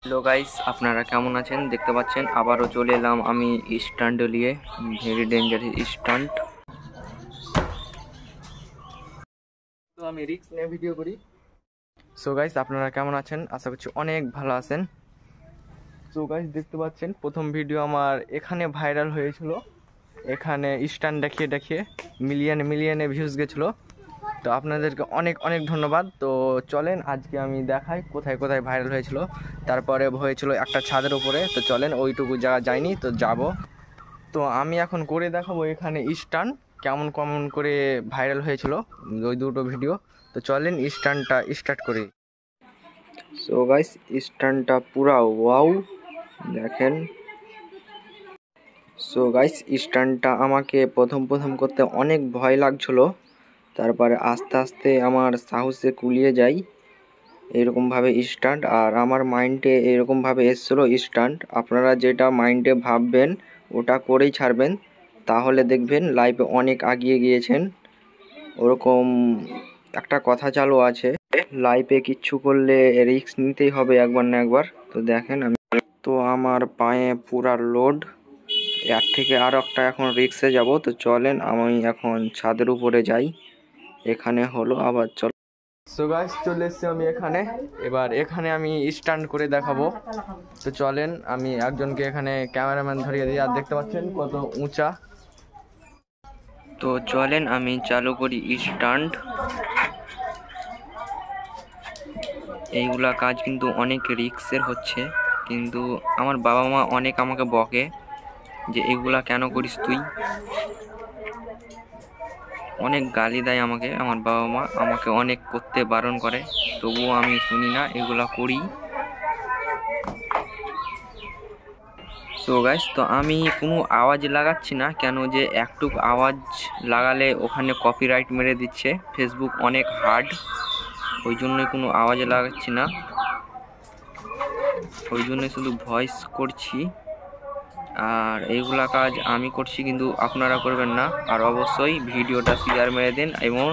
Hello guys, আপনারা কেমন আছেন? দেখতে পাচ্ছেন আবারও চলে এলাম আমি স্টান্ট নিয়ে। Very dangerous stunt. তো আমি রিস্ক নিয়ে ভিডিও করি। সো গাইস, আপনারা কেমন আছেন? আশা করছি অনেক ভালো আছেন। সো গাইস, দেখতে পাচ্ছেন প্রথম ভিডিও আমার এখানে ভাইরাল হয়েছিল। এখানে স্টান্ট দেখিয়ে দেখিয়ে মিলিয়নে ভিউজ গেছিলো। তো আপনাদেরকে অনেক অনেক ধন্যবাদ। তো চলেন আজকে আমি দেখাই কোথায় কোথায় ভাইরাল হয়েছিল। তারপরে হয়েছিল একটা ছাদের উপরে। তো চলেন, ওইটুকু জায়গা যাইনি, তো যাব। তো আমি এখন করে দেখাবো এখানে স্টান্ট কেমন কেমন করে ভাইরাল হয়েছিল ওই দুটো ভিডিও। তো চলেন স্টান্টটা স্টার্ট করি। সো গাইস, স্টান্টটা পুরা ওয়াও, দেখেন। সো গাইস, স্টান্টটা আমাকে প্রথম করতে অনেক ভয় লাগছিল। তারপরে আস্তে আস্তে আমার সাহসে কুলিয়ে যায় এরকমভাবে স্টান্ট। আর আমার মাইন্ডে এরকমভাবে এসেছিলো স্টান্ট। আপনারা যেটা মাইন্ডে ভাববেন ওটা করেই ছাড়বেন, তাহলে দেখবেন লাইফে অনেক এগিয়ে গিয়েছেন। ওরকম একটা কথা চালু আছে, লাইফে কিচ্ছু করলে রিস্ক নিতেই হবে একবার না একবার। তো দেখেন, আমি তো আমার পায়ে পুরা লোড, এর থেকে আর একটা এখন রিস্কে যাব। তো চলেন আমি এখন ছাদের উপরে যাই। এখানে হলো আবার চল। সো গাইস, চলে এসেছি আমি এখানে। এবার এখানে আমি স্টান্ট করে দেখাবো। তো চলেন, আমি একজনকে এখানে ক্যামেরাম্যান ধরিয়ে দিই। আর দেখতে পাচ্ছেন কত উঁচা। তো চলেন আমি চালু করি স্টান্ট। এইগুলা কাজ কিন্তু অনেক রিস্কের হচ্ছে, কিন্তু আমার বাবা মা অনেক আমাকে বকে যে এগুলা কেন করিস তুই। অনেক গালি দেয় আমাকে, আমার বাবা মা আমাকে অনেক করতে বারণ করে, তবুও আমি শুনি না, এগুলা করি। সো গাইস, তো আমি কোনো আওয়াজ লাগাচ্ছি না, কেন যে একটু আওয়াজ লাগালে ওখানে কপিরাইট মেরে দিচ্ছে, ফেসবুক অনেক হার্ড। ওই জন্যই কোনো আওয়াজ লাগাচ্ছি না, ওই জন্যই শুধু ভয়েস করছি। আর এইগুলা কাজ আমি করছি, কিন্তু আপনারা করবেন না। আর অবশ্যই ভিডিওটা শেয়ার মেরে দিন এবং